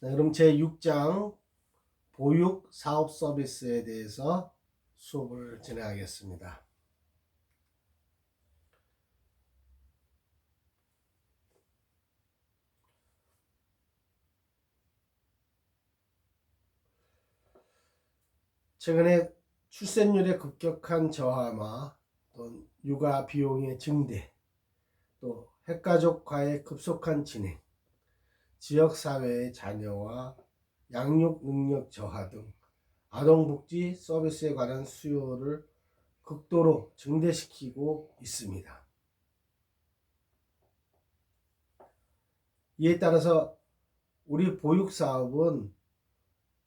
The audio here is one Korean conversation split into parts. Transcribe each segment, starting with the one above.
네, 그럼 제6장 보육 사업 서비스에 대해서 수업을 진행하겠습니다. 최근에 출생률의 급격한 저하와 또 육아 비용의 증대, 또 핵가족화의 급속한 진행, 지역사회의 자녀와 양육 능력 저하 등 아동복지 서비스에 관한 수요를 극도로 증대시키고 있습니다. 이에 따라서 우리 보육사업은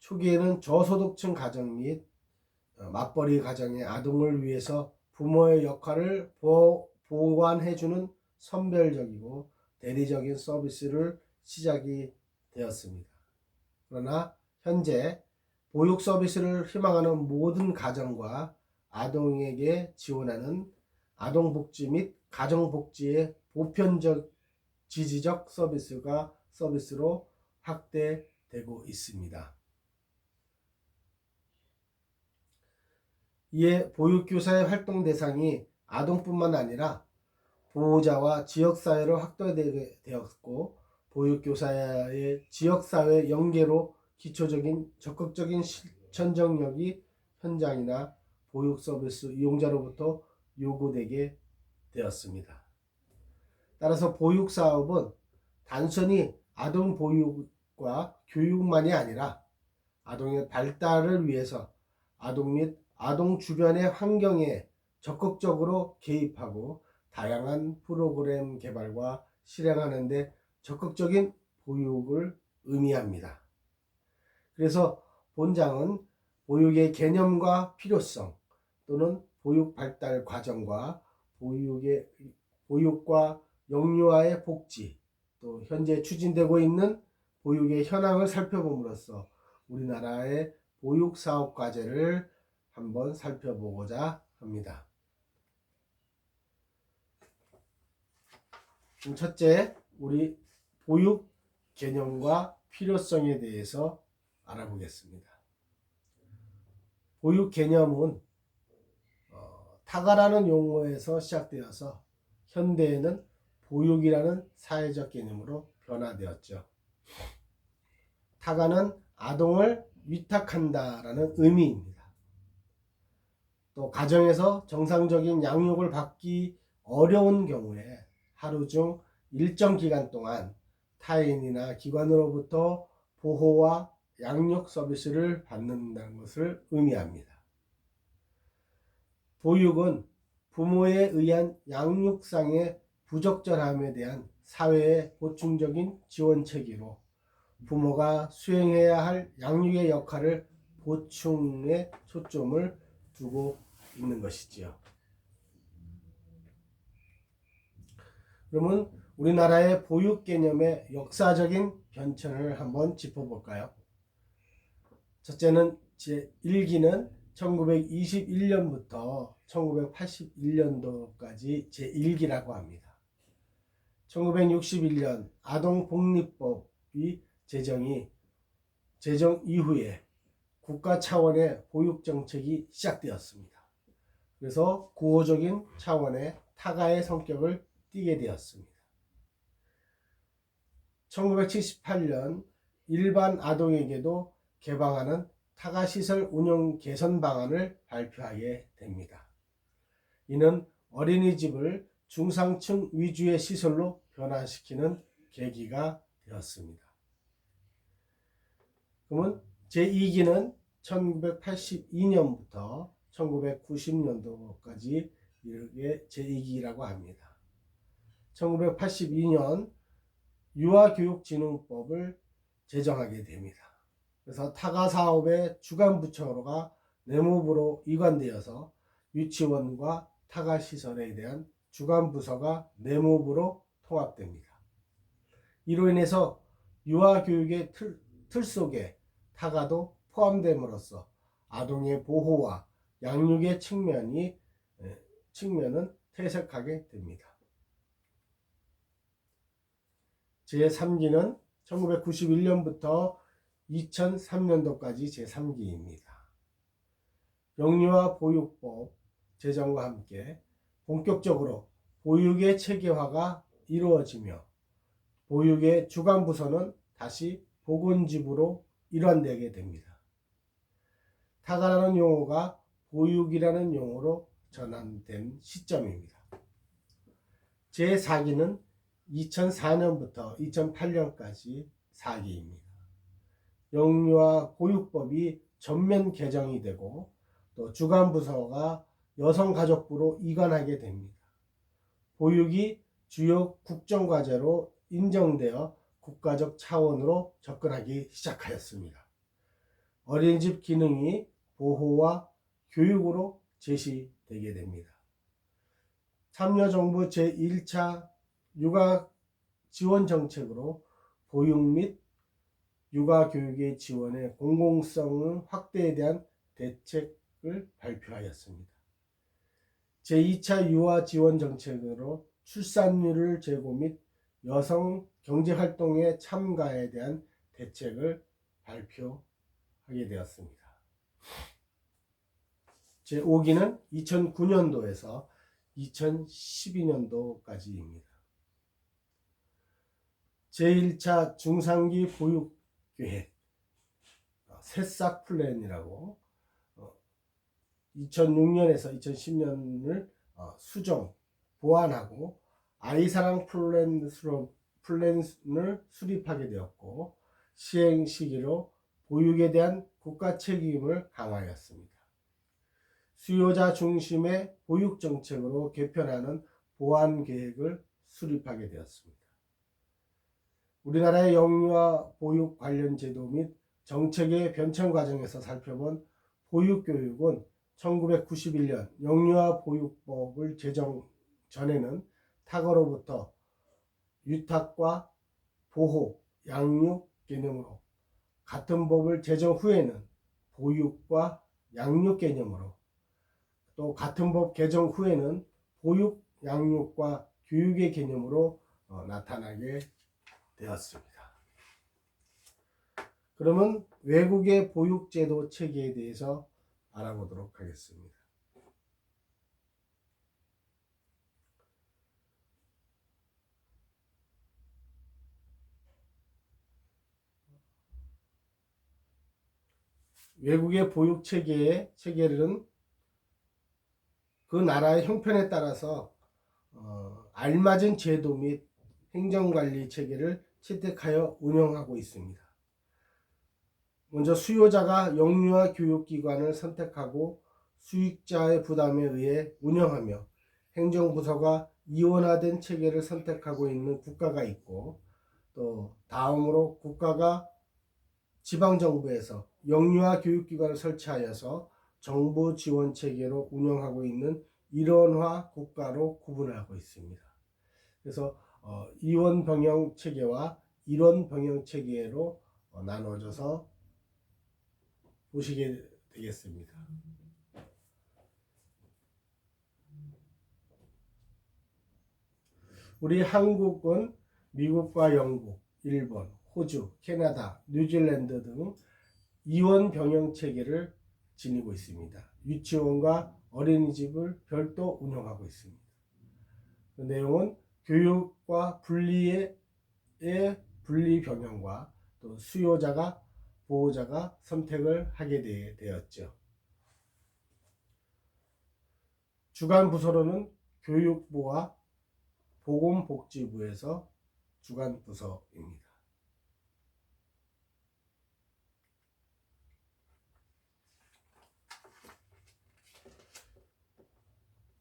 초기에는 저소득층 가정 및 맞벌이 가정의 아동을 위해서 부모의 역할을 보완해주는 선별적이고 대리적인 서비스를 시작이 되었습니다. 그러나 현재 보육 서비스를 희망하는 모든 가정과 아동에게 지원하는 아동복지 및 가정복지의 보편적 지지적 서비스로 확대되고 있습니다. 이에 보육교사의 활동 대상이 아동뿐만 아니라 보호자와 지역사회로 확대되게 되었고, 보육교사의 지역사회 연계로 기초적인 적극적인 실천적력이 현장이나 보육서비스 이용자로부터 요구되게 되었습니다. 따라서 보육사업은 단순히 아동 보육과 교육만이 아니라 아동의 발달을 위해서 아동 및 아동 주변의 환경에 적극적으로 개입하고 다양한 프로그램 개발과 실행하는 데 적극적인 보육을 의미합니다. 그래서 본장은 보육의 개념과 필요성 또는 보육 발달 과정과 보육과 영유아의 복지, 또 현재 추진되고 있는 보육의 현황을 살펴봄으로써 우리나라의 보육 사업 과제를 한번 살펴보고자 합니다. 첫째, 우리 보육 개념과 필요성에 대해서 알아보겠습니다. 보육 개념은 타가라는 용어에서 시작되어서 현대에는 보육이라는 사회적 개념으로 변화되었죠. 타가는 아동을 위탁한다라는 의미입니다. 또 가정에서 정상적인 양육을 받기 어려운 경우에 하루 중 일정 기간 동안 타인이나 기관으로부터 보호와 양육 서비스를 받는다는 것을 의미합니다. 보육은 부모에 의한 양육상의 부적절함에 대한 사회의 보충적인 지원체계로 부모가 수행해야 할 양육의 역할을 보충에 초점을 두고 있는 것이지요. 그러면 우리나라의 보육 개념의 역사적인 변천을 한번 짚어볼까요? 첫째는 제1기는 1921년부터 1981년도까지 제1기라고 합니다. 1961년 아동복리법이 제정 이후에 국가 차원의 보육정책이 시작되었습니다. 그래서 구호적인 차원의 타가의 성격을 띠게 되었습니다. 1978년 일반 아동에게도 개방하는 타가시설 운영 개선 방안을 발표하게 됩니다. 이는 어린이집을 중상층 위주의 시설로 변화시키는 계기가 되었습니다. 그러면 제2기는 1982년부터 1990년도까지 이렇게 제2기라고 합니다. 1982년 유아교육진흥법을 제정하게 됩니다. 그래서 타가 사업의 주관 부처가 내무부로 이관되어서 유치원과 타가 시설에 대한 주관 부서가 내무부로 통합됩니다. 이로 인해서 유아교육의 틀 속에 타가도 포함됨으로써 아동의 보호와 양육의 측면은 퇴색하게 됩니다. 제3기는 1991년부터 2003년도까지 제3기입니다. 영유아 보육법 제정과 함께 본격적으로 보육의 체계화가 이루어지며 보육의 주관부서는 다시 보건지부로 일환되게 됩니다. 타가라는 용어가 보육이라는 용어로 전환된 시점입니다. 제4기는 2004년부터 2008년까지 4기입니다. 영유아 보육법이 전면 개정이 되고 또 주관부서가 여성가족부로 이관하게 됩니다. 보육이 주요 국정과제로 인정되어 국가적 차원으로 접근하기 시작하였습니다. 어린이집 기능이 보호와 교육으로 제시되게 됩니다. 참여정부 제1차 육아 지원 정책으로 보육 및 육아 교육의 지원의 공공성 확대에 대한 대책을 발표하였습니다. 제2차 유아 지원 정책으로 출산율을 제고 및 여성 경제활동의 참가에 대한 대책을 발표하게 되었습니다. 제5기는 2009년도에서 2012년도까지입니다. 제1차 중상기 보육계획 새싹 플랜이라고 2006년에서 2010년을 수정, 보완하고 아이사랑 플랜을 수립하게 되었고 시행 시기로 보육에 대한 국가 책임을 강화하였습니다. 수요자 중심의 보육 정책으로 개편하는 보완 계획을 수립하게 되었습니다. 우리나라의 영유아 보육 관련 제도 및 정책의 변천 과정에서 살펴본 보육교육은 1991년 영유아 보육법을 제정 전에는 타가로부터 유탁과 보호, 양육 개념으로, 같은 법을 제정 후에는 보육과 양육 개념으로, 또 같은 법 개정 후에는 보육, 양육과 교육의 개념으로 나타나게 되었습니다. 그러면 외국의 보육제도 체계에 대해서 알아보도록 하겠습니다. 외국의 보육체계의 체계는 그 나라의 형편에 따라서 알맞은 제도 및 행정관리 체계를 채택하여 운영하고 있습니다. 먼저 수요자가 영유아 교육기관을 선택하고 수익자의 부담에 의해 운영하며 행정부서가 이원화된 체계를 선택하고 있는 국가가 있고, 또 다음으로 국가가 지방정부에서 영유아 교육기관을 설치하여서 정부 지원 체계로 운영하고 있는 일원화 국가로 구분을 하고 있습니다. 그래서 이원 병영 체계와 일원 병영 체계로 나눠져서 보시게 되겠습니다. 우리 한국은 미국과 영국, 일본, 호주, 캐나다, 뉴질랜드 등 이원 병영 체계를 지니고 있습니다. 유치원과 어린이집을 별도 운영하고 있습니다. 그 내용은 교육과 분리 병영과 또 수요자가 보호자가 선택을 하게 되었죠. 주관 부서로는 교육부와 보건복지부에서 주관 부서입니다.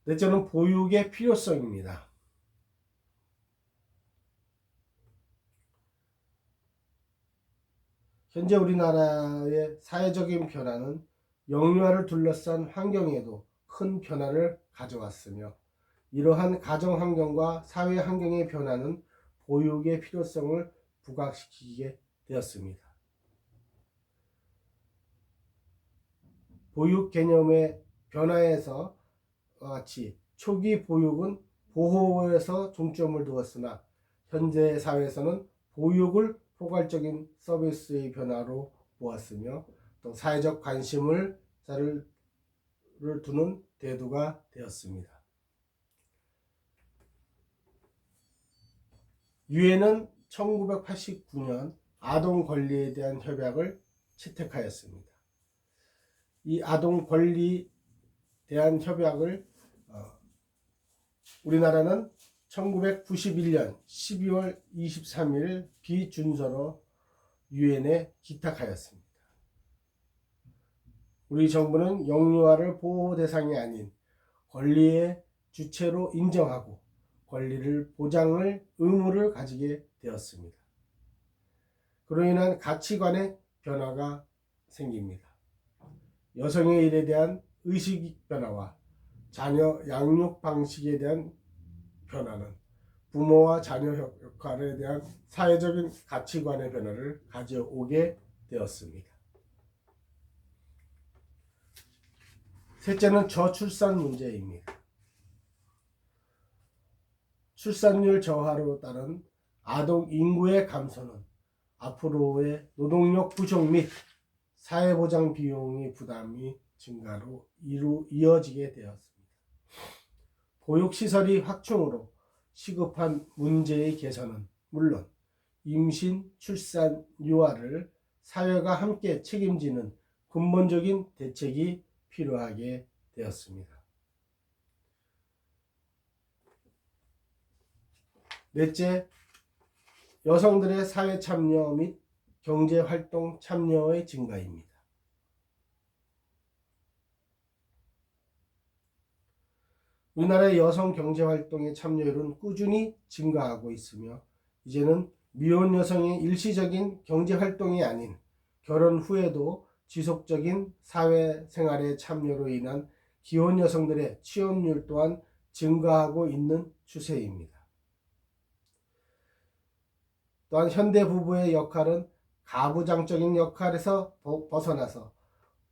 넷째는 보육의 필요성입니다. 현재 우리나라의 사회적인 변화는 영유아를 둘러싼 환경에도 큰 변화를 가져왔으며, 이러한 가정 환경과 사회 환경의 변화는 보육의 필요성을 부각시키게 되었습니다. 보육 개념의 변화에서 같이 초기 보육은 보호에서 중점을 두었으나 현재 사회에서는 보육을 포괄적인 서비스의 변화로 보았으며 또 사회적 관심을 두는 대두가 되었습니다. 유엔은 1989년 아동 권리에 대한 협약을 채택하였습니다. 이 아동 권리에 대한 협약을 우리나라는 1991년 12월 23일 비준서로 유엔에 기탁하였습니다. 우리 정부는 영유아를 보호 대상이 아닌 권리의 주체로 인정하고 권리를 보장할 의무를 가지게 되었습니다. 그로 인한 가치관의 변화가 생깁니다. 여성의 일에 대한 의식 변화와 자녀 양육 방식에 대한 변화는 부모와 자녀 역할에 대한 사회적인 가치관의 변화를 가져오게 되었습니다. 셋째는 저출산 문제입니다. 출산율 저하로 따른 아동 인구의 감소는 앞으로의 노동력 부족 및 사회보장 비용의 부담이 증가로 이어지게 되었습니다. 보육시설이 확충으로 시급한 문제의 개선은 물론 임신, 출산, 유아를 사회가 함께 책임지는 근본적인 대책이 필요하게 되었습니다. 넷째, 여성들의 사회 참여 및 경제활동 참여의 증가입니다. 우리나라의 여성 경제활동의 참여율은 꾸준히 증가하고 있으며 이제는 미혼 여성의 일시적인 경제활동이 아닌 결혼 후에도 지속적인 사회생활의 참여로 인한 기혼 여성들의 취업률 또한 증가하고 있는 추세입니다. 또한 현대 부부의 역할은 가부장적인 역할에서 벗어나서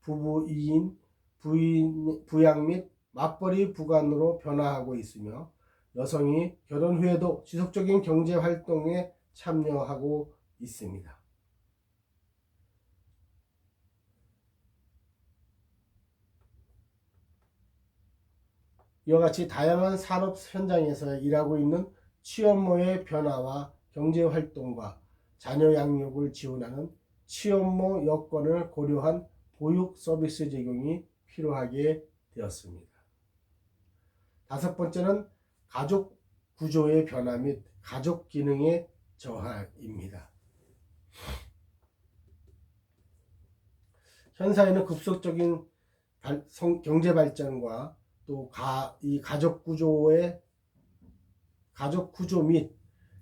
부부 2인, 부양 및 맞벌이 부관으로 변화하고 있으며 여성이 결혼 후에도 지속적인 경제활동에 참여하고 있습니다. 이와 같이 다양한 산업 현장에서 일하고 있는 취업모의 변화와 경제활동과 자녀 양육을 지원하는 취업모 여건을 고려한 보육 서비스 제공이 필요하게 되었습니다. 다섯 번째는 가족 구조의 변화 및 가족 기능의 저하입니다. 현 사회는 급속적인 경제 발전과 또 이 가족 구조 및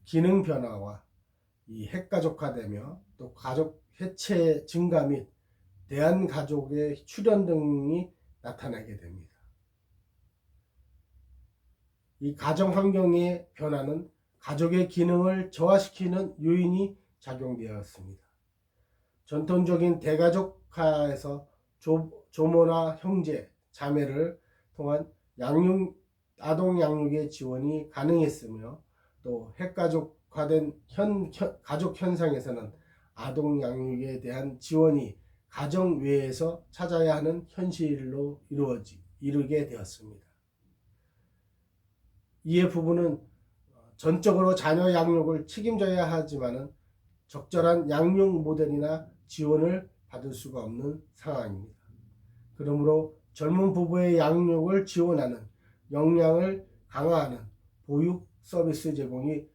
기능 변화와 이 핵가족화되며 또 가족 해체 증가 및 대한가족의 출현 등이 나타나게 됩니다. 이 가정 환경의 변화는 가족의 기능을 저하시키는 요인이 작용되었습니다. 전통적인 대가족화에서 조모나 형제, 자매를 통한 아동 양육의 지원이 가능했으며 또 핵가족화된 가족 현상에서는 아동 양육에 대한 지원이 가정 외에서 찾아야 하는 현실로 이르게 되었습니다. 이에 부부는 전적으로 자녀 양육을 책임져야 하지만은 적절한 양육 모델이나 지원을 받을 수가 없는 상황입니다. 그러므로 젊은 부부의 양육을 지원하는 역량을 강화하는 보육 서비스 제공이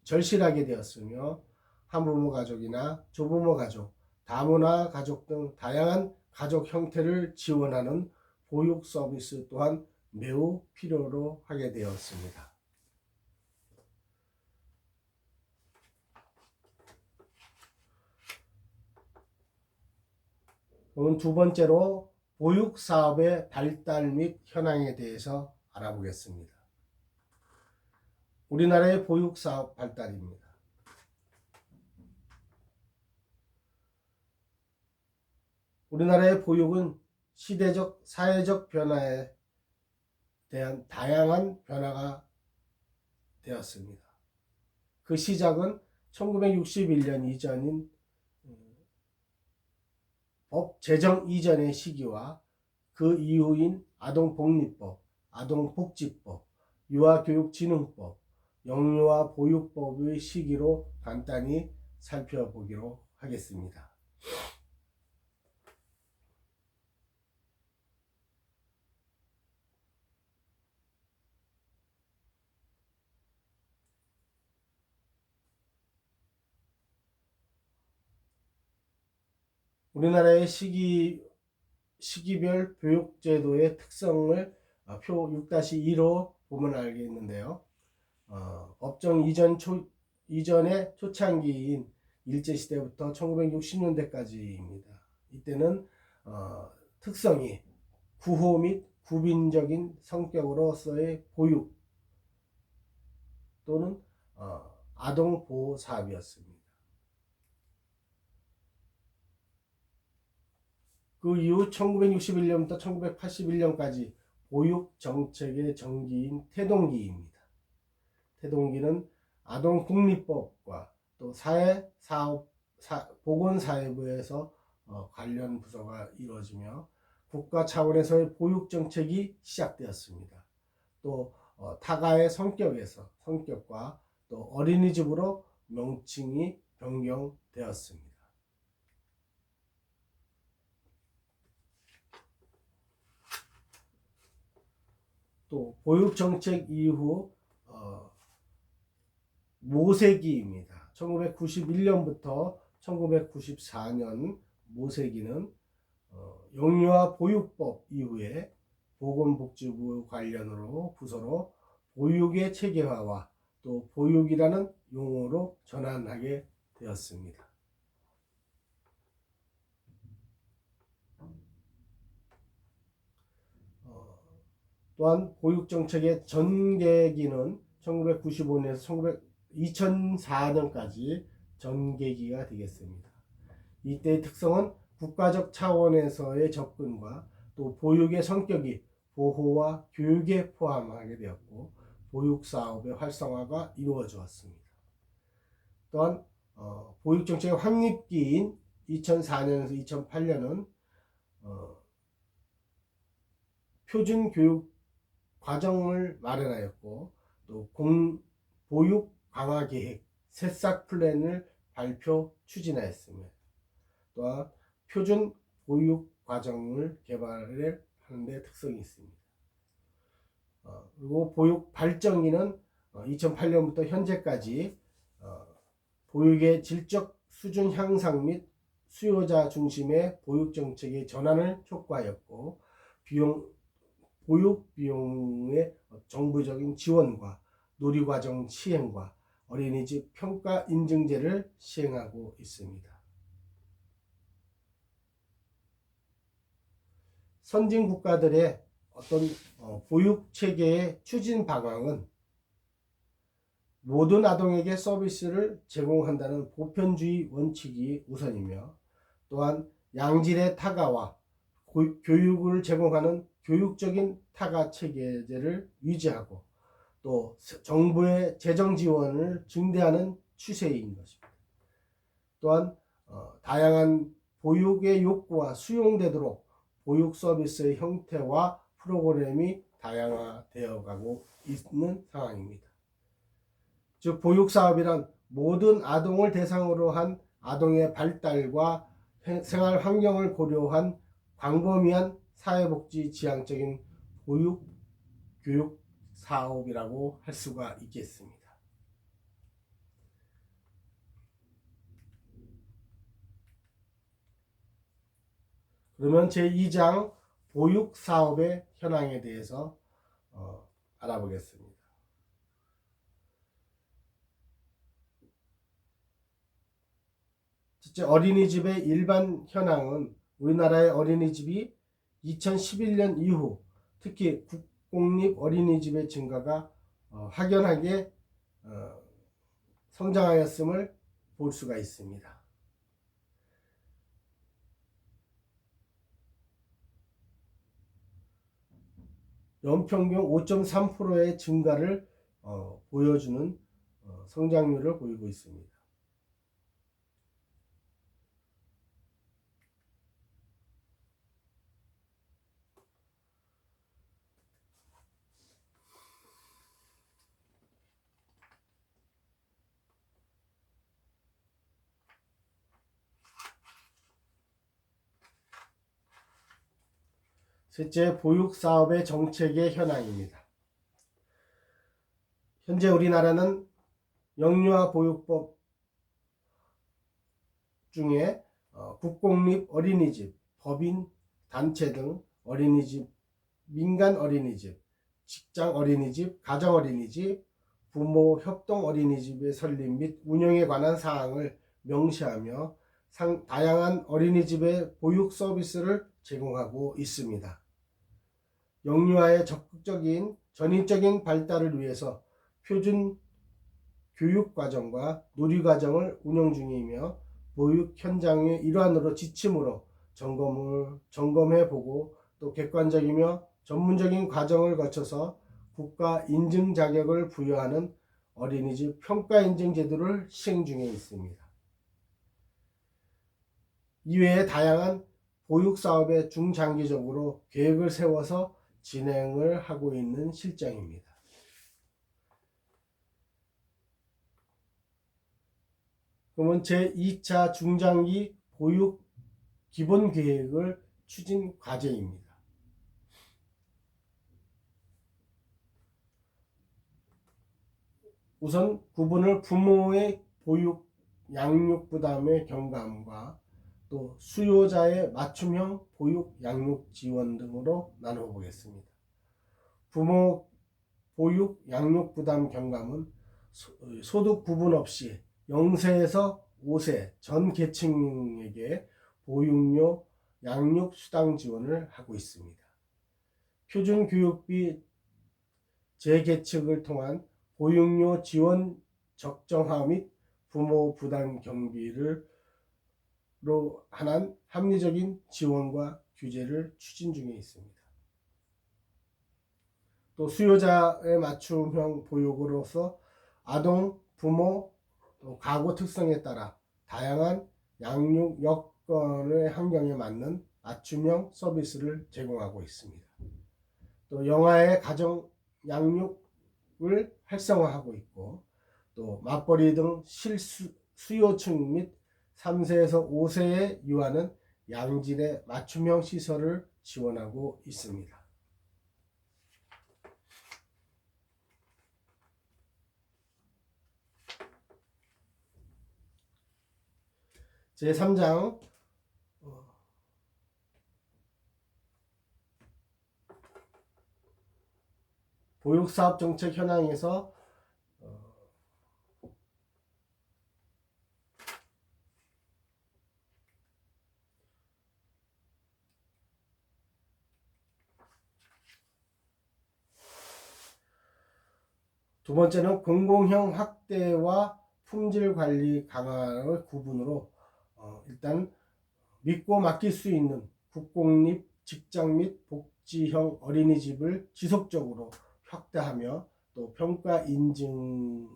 절실하게 되었으며 한부모 가족이나 조부모 가족, 다문화 가족 등 다양한 가족 형태를 지원하는 보육 서비스 또한 매우 필요로 하게 되었습니다. 그럼 두 번째로 보육사업의 발달 및 현황에 대해서 알아보겠습니다. 우리나라의 보육사업 발달입니다. 우리나라의 보육은 시대적, 사회적 변화에 대한 다양한 변화가 되었습니다. 그 시작은 1961년 이전인 법 제정 이전의 시기와 그 이후인 아동복리법, 아동복지법, 유아교육진흥법, 영유아 보육법의 시기로 간단히 살펴보기로 하겠습니다. 우리나라의 시기별 교육제도의 특성을 표 6-2로 보면 알겠는데요. 업종 이전의 초창기인 일제시대부터 1960년대까지입니다. 이때는 특성이 구호 및 구빈적인 성격으로서의 보육 또는 아동보호 사업이었습니다. 그 이후 1961년부터 1981년까지 보육정책의 전기인 태동기입니다. 태동기는 아동국리법과 또 보건사회부에서 관련 부서가 이루어지며 국가 차원에서의 보육정책이 시작되었습니다. 또 타가의 성격과 또 어린이집으로 명칭이 변경되었습니다. 또 보육정책 이후 모세기입니다. 1991년부터 1994년 모세기는 영유아 보육법 이후에 보건복지부 관련으로 부서로 보육의 체계화와 또 보육이라는 용어로 전환하게 되었습니다. 또한 보육정책의 전개기는 1995년에서 2004년까지 전개기가 되겠습니다. 이때의 특성은 국가적 차원에서의 접근과 또 보육의 성격이 보호와 교육에 포함하게 되었고 보육사업의 활성화가 이루어졌습니다. 또한 보육정책의 확립기인 2004년에서 2008년은 표준교육 과정을 마련하였고 또 보육 강화 계획 새싹 플랜을 발표 추진하였으며 또한 표준 보육 과정을 개발하는 데 특성이 있습니다. 그리고 보육 발전기는 2008년부터 현재까지 보육의 질적 수준 향상 및 수요자 중심의 보육 정책의 전환을 촉구하였고 보육 비용의 정부적인 지원과 놀이과정 시행과 어린이집 평가 인증제를 시행하고 있습니다. 선진 국가들의 어떤 보육 체계의 추진 방향은 모든 아동에게 서비스를 제공한다는 보편주의 원칙이 우선이며 또한 양질의 타가와 교육을 제공하는 교육적인 타가 체계를 유지하고 또 정부의 재정 지원을 증대하는 추세인 것입니다. 또한 다양한 보육의 욕구와 수용되도록 보육 서비스의 형태와 프로그램이 다양화되어 가고 있는 상황입니다. 즉 보육사업이란 모든 아동을 대상으로 한 아동의 발달과 생활 환경을 고려한 광범위한 사회복지 지향적인 교육 사업이라고 할 수가 있겠습니다. 그러면 제2장 보육사업의 현황에 대해서 알아보겠습니다. 첫째, 어린이집의 일반 현황은 우리나라의 어린이집이 2011년 이후 특히 국공립 어린이집의 증가가 확연하게 성장하였음을 볼 수가 있습니다. 연평균 5.3%의 증가를 보여주는 성장률을 보이고 있습니다. 셋째, 보육사업의 정책의 현황입니다. 현재 우리나라는 영유아 보육법 중에 국공립 어린이집, 법인, 단체 등 어린이집, 민간 어린이집, 직장 어린이집, 가정 어린이집, 부모 협동 어린이집의 설립 및 운영에 관한 사항을 명시하며 다양한 어린이집의 보육 서비스를 제공하고 있습니다. 영유아의 적극적인 전인적인 발달을 위해서 표준 교육과정과 누리과정을 운영 중이며 보육 현장의 일환으로 지침으로 점검해보고 또 객관적이며 전문적인 과정을 거쳐서 국가 인증 자격을 부여하는 어린이집 평가 인증 제도를 시행 중에 있습니다. 이외에 다양한 보육 사업에 중장기적으로 계획을 세워서 진행을 하고 있는 실정입니다. 그러면 제2차 중장기 보육 기본 계획을 추진 과제입니다. 우선 구분을 부모의 보육 양육 부담의 경감과 또 수요자의 맞춤형 보육 양육 지원 등으로 나눠 보겠습니다. 부모 보육 양육 부담 경감은 소득 구분 없이 0세에서 5세 전 계층에게 보육료 양육 수당 지원을 하고 있습니다. 표준 교육비 재계측을 통한 보육료 지원 적정화 및 부모 부담 경비로 한한 합리적인 지원과 규제를 추진 중에 있습니다. 또 수요자의 맞춤형 보육으로서 아동, 부모, 또 가구 특성에 따라 다양한 양육 여건의 환경에 맞는 맞춤형 서비스를 제공하고 있습니다. 또 영아의 가정 양육을 활성화하고 있고 또 맞벌이 등 수요층 및 3세에서 5세에 유아는 양질의 맞춤형 시설을 지원하고 있습니다. 제3장 보육사업 정책 현황에서 두 번째는 공공형 확대와 품질 관리 강화의 구분으로 일단 믿고 맡길 수 있는 국공립 직장 및 복지형 어린이집을 지속적으로 확대하며 또 평가 인증을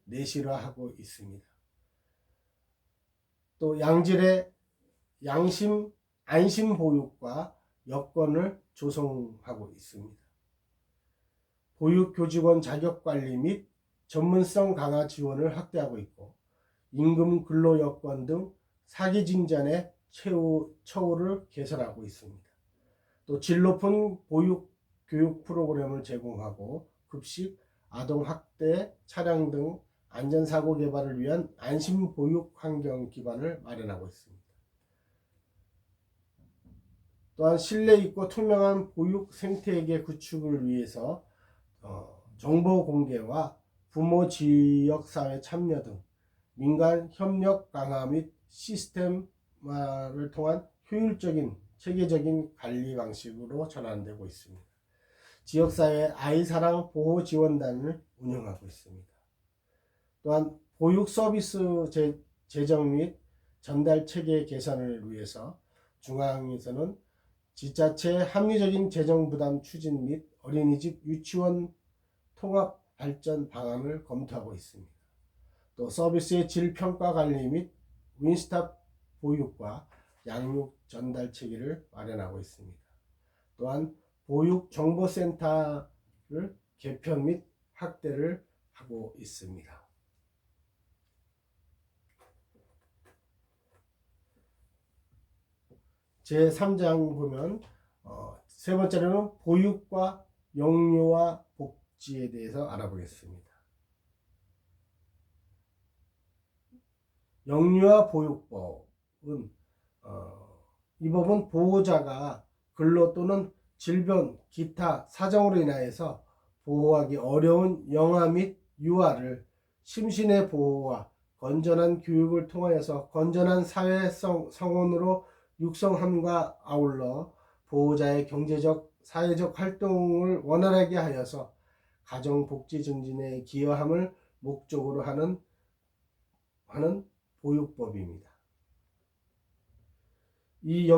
내실화하고 있습니다. 또 양질의 안심 보육과 여건을 조성하고 있습니다. 보육교직원 자격관리 및 전문성 강화 지원을 확대하고 있고 임금 근로 여건 등 사기 징전의 처우를 개선하고 있습니다. 또 질 높은 보육 교육 프로그램을 제공하고 급식, 아동 학대, 차량 등 안전사고 개발을 위한 안심 보육 환경 기반을 마련하고 있습니다. 또한 신뢰 있고 투명한 보육 생태계 구축을 위해서 정보 공개와 부모 지역사회 참여 등 민간 협력 강화 및 시스템화를 통한 효율적인 체계적인 관리 방식으로 전환되고 있습니다. 지역사회 아이사랑 보호지원단을 운영하고 있습니다. 또한 보육 서비스 제정 및 전달 체계 개선을 위해서 중앙에서는 지자체 합리적인 재정 부담 추진 및 어린이집 유치원 통합 발전 방안을 검토하고 있습니다. 또 서비스의 질 평가 관리 및 윈스톱 보육과 양육 전달 체계를 마련하고 있습니다. 또한 보육 정보센터를 개편 및 확대를 하고 있습니다. 제3장 보면 세 번째로는 보육과 영유아 복지에 대해서 알아보겠습니다. 영유아 보육법은 이 법은 보호자가 근로 또는 질병, 기타 사정으로 인하여서 보호하기 어려운 영아 및 유아를 심신의 보호와 건전한 교육을 통하여서 건전한 성원으로 육성함과 아울러 보호자의 경제적, 사회적 활동을 원활하게 하여서 가정복지 증진에 기여함을 목적으로 하는 보육법입니다. 이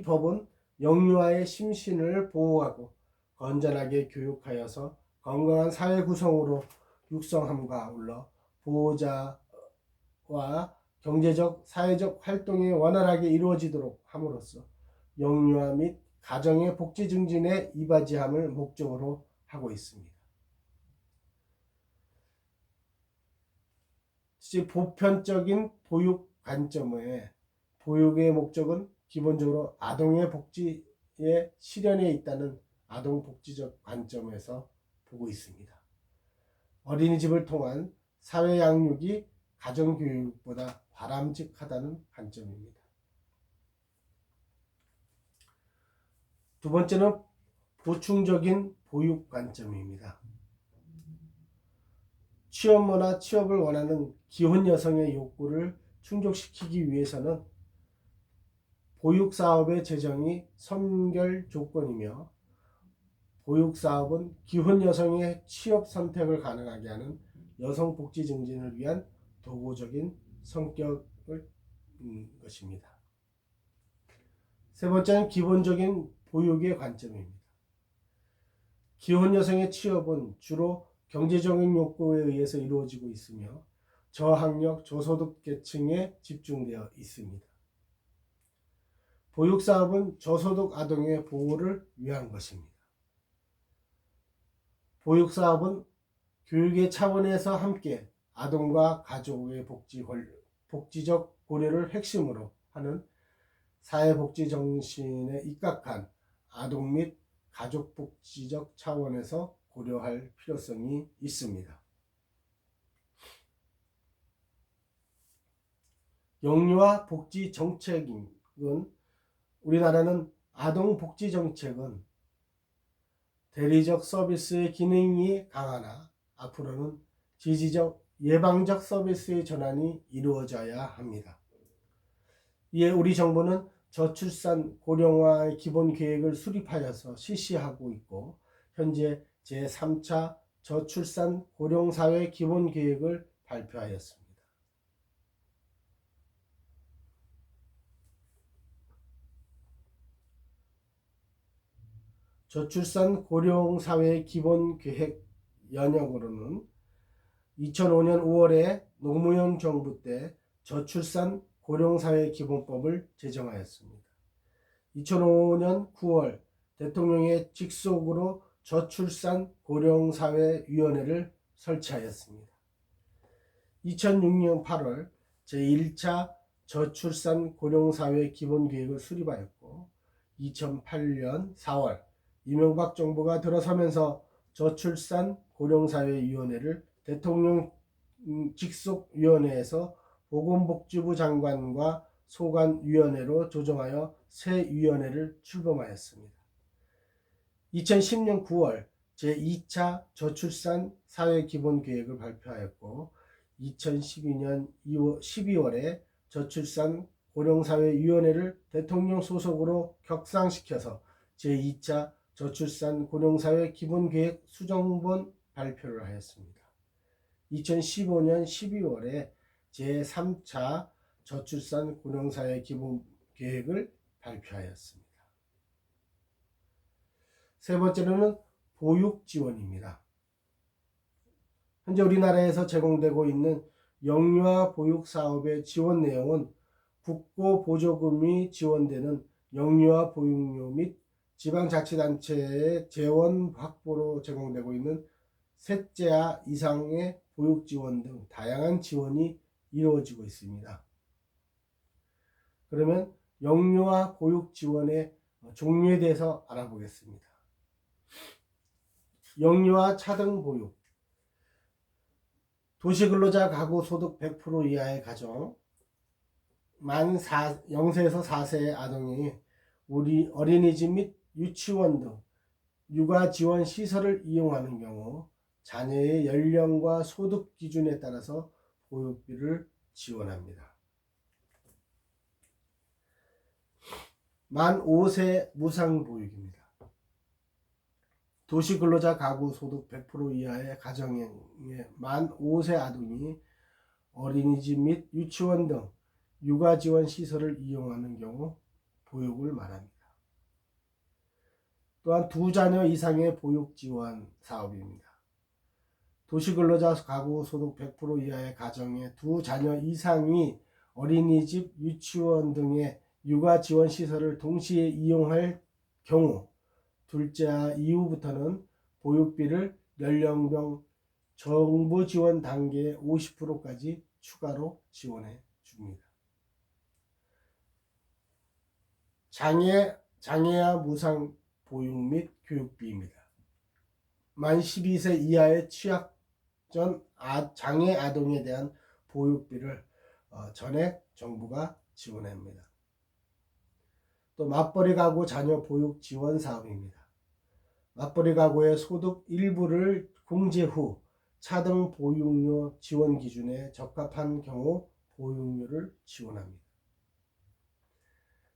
법은 영유아의 심신을 보호하고 건전하게 교육하여서 건강한 사회 구성으로 육성함과 아울러 보호자와 경제적, 사회적 활동이 원활하게 이루어지도록 함으로써 영유아 및 가정의 복지 증진에 이바지함을 목적으로 하고 있습니다. 보편적인 보육 관점에 보육의 목적은 기본적으로 아동의 복지의 실현에 있다는 아동복지적 관점에서 보고 있습니다. 어린이집을 통한 사회 양육이 가정교육보다 바람직하다는 관점입니다. 두 번째는 보충적인 보육 관점입니다. 취업모나 취업을 원하는 기혼 여성의 욕구를 충족시키기 위해서는 보육사업의 제정이 선결 조건이며 보육사업은 기혼 여성의 취업 선택을 가능하게 하는 여성 복지 증진을 위한 도구적인 성격을 것입니다. 세 번째는 기본적인 보육의 관점입니다. 기혼 여성의 취업은 주로 경제적인 욕구에 의해서 이루어지고 있으며 저학력, 저소득 계층에 집중되어 있습니다. 보육사업은 저소득 아동의 보호를 위한 것입니다. 보육사업은 교육의 차원에서 함께 아동과 가족의 복지적 고려를 핵심으로 하는 사회복지 정신에 입각한 아동 및 가족복지적 차원에서 고려할 필요성이 있습니다. 영유아 복지 정책은 우리나라는 아동 복지 정책은 대리적 서비스의 기능이 강하나 앞으로는 지지적 예방적 서비스의 전환이 이루어져야 합니다. 이에 우리 정부는 저출산 고령화의 기본 계획을 수립하여서 실시하고 있고 현재 제3차 저출산 고령사회 기본 계획을 발표하였습니다. 저출산 고령사회 기본 계획 연역으로는 2005년 5월에 노무현 정부 때 저출산 고령사회 기본법을 제정하였습니다. 2005년 9월 대통령의 직속으로 저출산 고령사회위원회를 설치하였습니다. 2006년 8월 제1차 저출산 고령사회 기본계획을 수립하였고 2008년 4월 이명박 정부가 들어서면서 저출산 고령사회위원회를 대통령 직속위원회에서 보건복지부 장관과 소관위원회로 조정하여 새 위원회를 출범하였습니다. 2010년 9월 제2차 저출산 사회기본계획을 발표하였고 2012년 12월에 저출산 고령사회위원회를 대통령 소속으로 격상시켜서 제2차 저출산 고령사회 기본계획 수정본 발표를 하였습니다. 2015년 12월에 제3차 저출산 고령사회 기본계획을 발표하였습니다. 세 번째로는 보육지원입니다. 현재 우리나라에서 제공되고 있는 영유아 보육사업의 지원 내용은 국고보조금이 지원되는 영유아 보육료 및 지방자치단체의 재원 확보로 제공되고 있는 셋째아 이상의 보육지원 등 다양한 지원이 이루어지고 있습니다. 그러면 영유아 보육지원의 종류에 대해서 알아보겠습니다. 영유아 차등 보육. 도시근로자 가구 소득 100% 이하의 가정, 0세에서 4세의 아동이 우리 어린이집 및 유치원 등 육아 지원 시설을 이용하는 경우 자녀의 연령과 소득 기준에 따라서 보육비를 지원합니다. 만 5세 무상보육입니다. 도시근로자 가구 소득 100% 이하의 가정의 만 5세 아동이 어린이집 및 유치원 등 육아 지원 시설을 이용하는 경우 보육을 말합니다. 또한 두 자녀 이상의 보육 지원 사업입니다. 도시근로자 가구 소득 100% 이하의 가정의 두 자녀 이상이 어린이집, 유치원 등의 육아 지원 시설을 동시에 이용할 경우 둘째 이후부터는 보육비를 연령별 정부 지원 단계의 50%까지 추가로 지원해 줍니다. 장애아 무상 보육 및 교육비입니다. 만 12세 이하의 취약전 장애 아동에 대한 보육비를 전액 정부가 지원합니다. 또 맞벌이 가구 자녀 보육 지원 사업입니다. 맞벌이 가구의 소득 일부를 공제 후 차등 보육료 지원 기준에 적합한 경우 보육료를 지원합니다.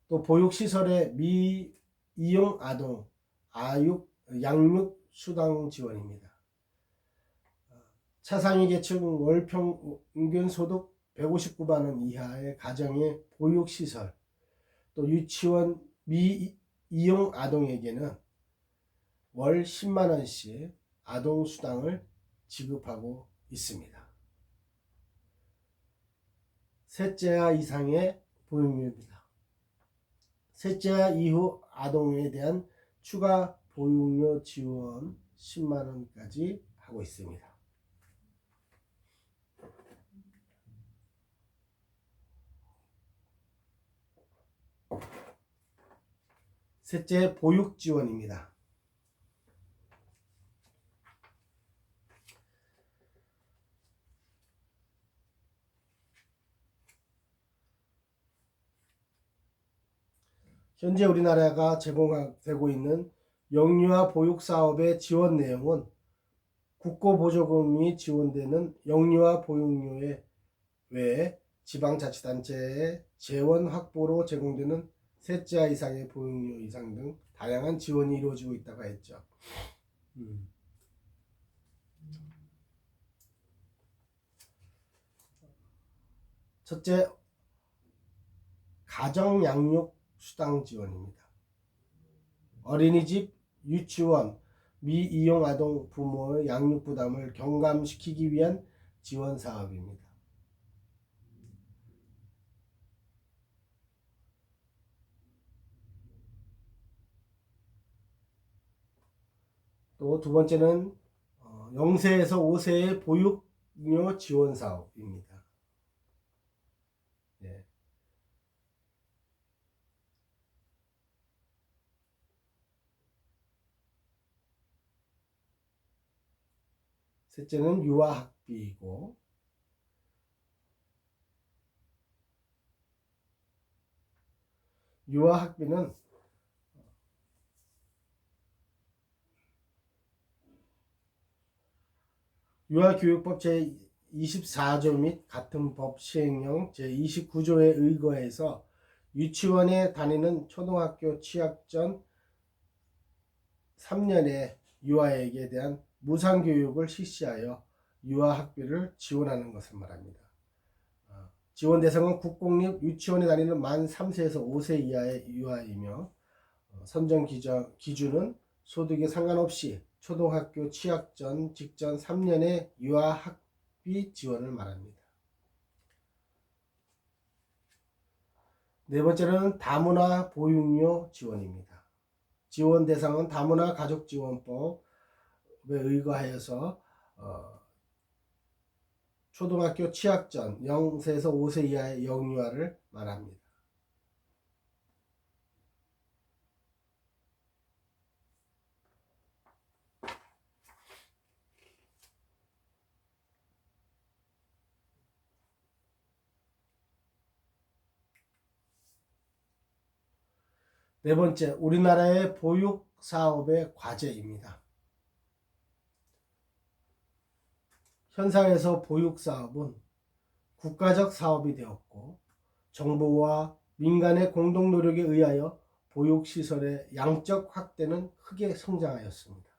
또 보육시설의 미이용 아동 양육 수당 지원입니다. 차상위 계층 월 평균 소득 159만 원 이하의 가정의 보육시설, 또 유치원 미이용 아동에게는 월 10만 원씩 아동 수당을 지급하고 있습니다. 셋째아 이상의 보육료입니다. 셋째아 이후 아동에 대한 추가 보육료 지원 10만 원까지 하고 있습니다. 셋째, 보육 지원입니다. 현재 우리나라가 제공되고 있는 영유아 보육 사업의 지원 내용은 국고보조금이 지원되는 영유아 보육료 외에 지방자치단체의 재원 확보로 제공되는 셋째아 이상의 보육료 이상 등 다양한 지원이 이루어지고 있다고 했죠. 첫째, 가정양육 수당 지원입니다. 어린이집, 유치원, 미이용 아동 부모의 양육 부담을 경감시키기 위한 지원 사업입니다. 또 두 번째는 0세에서 5세의 보육료 지원 사업입니다. 네. 셋째는 유아학비이고, 유아학비는 유아교육법 제24조 및 같은 법 시행령 제29조에 의거해서 유치원에 다니는 초등학교 취학 전 3년의 유아에게 대한 무상교육을 실시하여 유아학비를 지원하는 것을 말합니다. 지원 대상은 국공립 유치원에 다니는 만 3세에서 5세 이하의 유아이며 선정 기준은 소득에 상관없이 초등학교 취학 전 직전 3년의 유아학비 지원을 말합니다. 네 번째는 다문화 보육료 지원입니다. 지원 대상은 다문화 가족지원법에 의거하여서 초등학교 취학 전 0세에서 5세 이하의 영유아를 말합니다. 네 번째, 우리나라의 보육사업의 과제입니다. 현상에서 보육사업은 국가적 사업이 되었고 정부와 민간의 공동 노력에 의하여 보육시설의 양적 확대는 크게 성장하였습니다.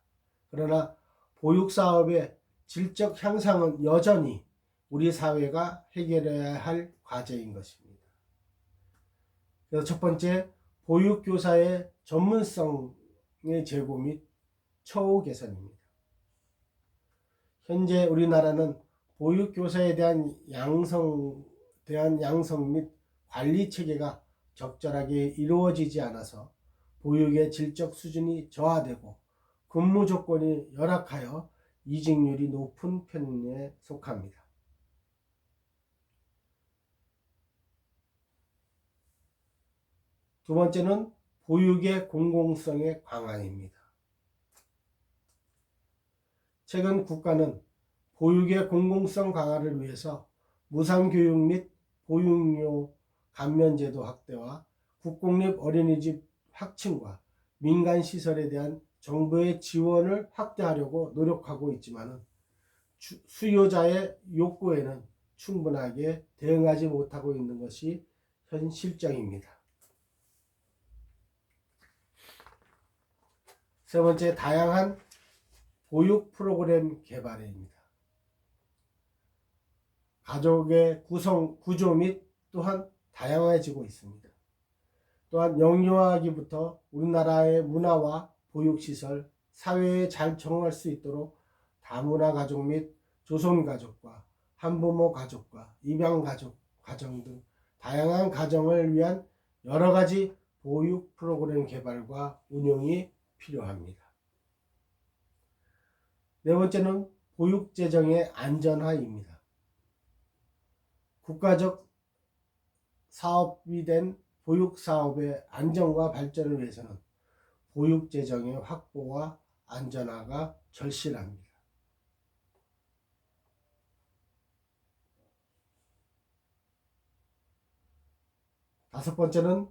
그러나 보육사업의 질적 향상은 여전히 우리 사회가 해결해야 할 과제인 것입니다. 그래서 첫 번째, 보육교사의 전문성의 제고 및 처우 개선입니다. 현재 우리나라는 보육교사에 대한 양성 및 관리 체계가 적절하게 이루어지지 않아서 보육의 질적 수준이 저하되고 근무 조건이 열악하여 이직률이 높은 편에 속합니다. 두 번째는 보육의 공공성의 강화입니다. 최근 국가는 보육의 공공성 강화를 위해서 무상교육 및 보육료 감면제도 확대와 국공립 어린이집 확충과 민간시설에 대한 정부의 지원을 확대하려고 노력하고 있지만 수요자의 욕구에는 충분하게 대응하지 못하고 있는 것이 현 실정입니다. 세 번째, 다양한 보육 프로그램 개발입니다. 가족의 구조 및 또한 다양해지고 있습니다. 또한 영유아기부터 우리나라의 문화와 보육시설, 사회에 잘 적응할 수 있도록 다문화 가족 및 조손가족과 한부모 가족과 입양가족 가정 등 다양한 가정을 위한 여러 가지 보육 프로그램 개발과 운용이 필요합니다. 네 번째는 보육재정의 안전화입니다. 국가적 사업이 된 보육사업의 안정과 발전을 위해서는 보육재정의 확보와 안전화가 절실합니다. 다섯 번째는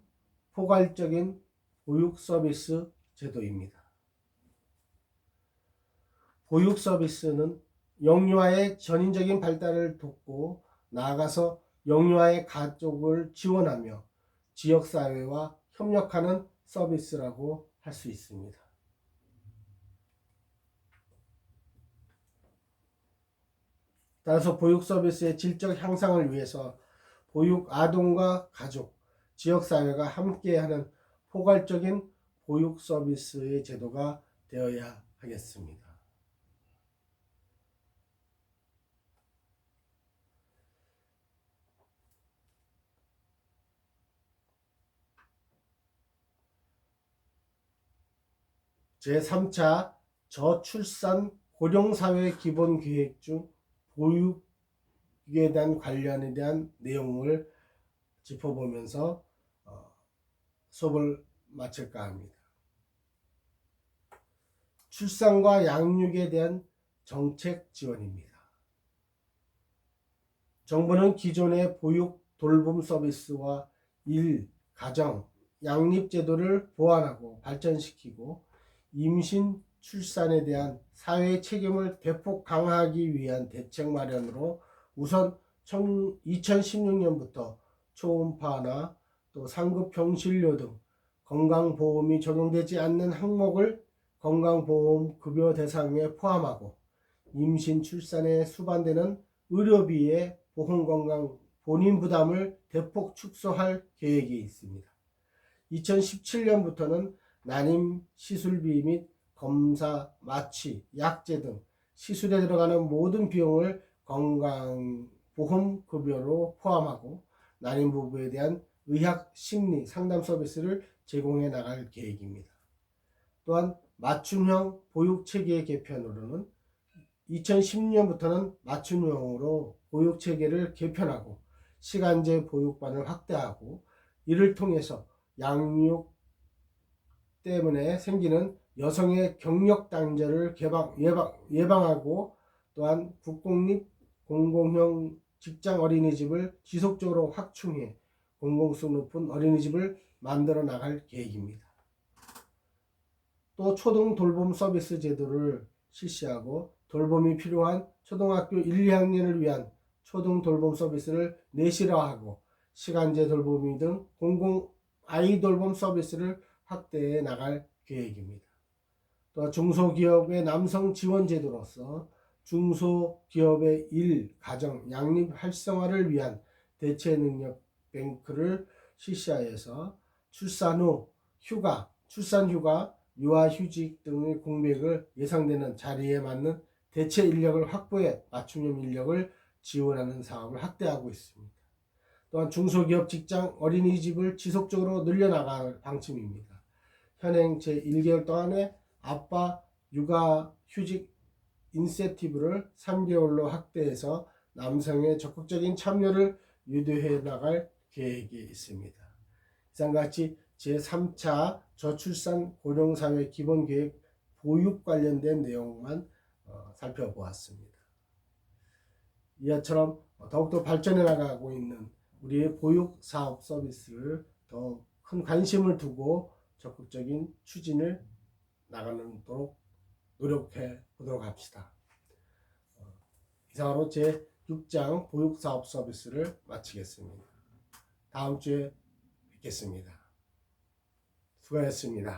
포괄적인 보육서비스 제도입니다. 보육서비스는 영유아의 전인적인 발달을 돕고 나아가서 영유아의 가족을 지원하며 지역사회와 협력하는 서비스라고 할 수 있습니다. 따라서 보육서비스의 질적 향상을 위해서 보육 아동과 가족, 지역사회가 함께하는 포괄적인 보육서비스의 제도가 되어야 하겠습니다. 제3차 저출산 고령사회 기본계획 중 보육에 대한 관련에 대한 내용을 짚어보면서 수업을 마칠까 합니다. 출산과 양육에 대한 정책 지원입니다. 정부는 기존의 보육 돌봄 서비스와 가정, 양립제도를 보완하고 발전시키고 임신, 출산에 대한 사회의 책임을 대폭 강화하기 위한 대책 마련으로 우선 2016년부터 초음파나 또 상급 병실료 등 건강보험이 적용되지 않는 항목을 건강보험급여 대상에 포함하고 임신, 출산에 수반되는 의료비의 보험건강 본인 부담을 대폭 축소할 계획이 있습니다. 2017년부터는 난임 시술비 및 검사, 마취, 약제 등 시술에 들어가는 모든 비용을 건강보험급여로 포함하고 난임 부부에 대한 의학, 심리, 상담 서비스를 제공해 나갈 계획입니다. 또한 맞춤형 보육체계 개편으로는 2010년부터는 맞춤형으로 보육체계를 개편하고 시간제 보육반을 확대하고 이를 통해서 양육 때문에 생기는 여성의 경력 단절을 예방하고 또한 국공립 공공형 직장 어린이집을 지속적으로 확충해 공공성 높은 어린이집을 만들어 나갈 계획입니다. 또 초등 돌봄 서비스 제도를 실시하고 돌봄이 필요한 초등학교 1, 2학년을 위한 초등 돌봄 서비스를 내실화하고 시간제 돌보미 등 공공 아이 돌봄 서비스를 확대해 나갈 계획입니다. 또 중소기업의 남성 지원 제도로서 중소기업의 일, 가정, 양립 활성화를 위한 대체 능력 뱅크를 실시하여서 출산 후 휴가, 출산 휴가, 유아휴직 등의 공백을 예상되는 자리에 맞는 대체 인력을 확보해 맞춤형 인력을 지원하는 사업을 확대하고 있습니다. 또한 중소기업 직장 어린이집을 지속적으로 늘려나갈 방침입니다. 현행 제1개월 동안에 아빠 육아휴직 인센티브를 3개월로 확대해서 남성의 적극적인 참여를 유도해 나갈 계획이 있습니다. 이상과 같이 제3차 저출산 고령사회 기본계획 보육 관련된 내용만 살펴보았습니다. 이처럼 더욱더 발전해 나가고 있는 우리의 보육 사업 서비스를 더 큰 관심을 두고 적극적인 추진을 나가도록 노력해 보도록 합시다. 이상으로 제6장 보육 사업 서비스를 마치겠습니다. 다음 주에 뵙겠습니다. 수고하셨습니다.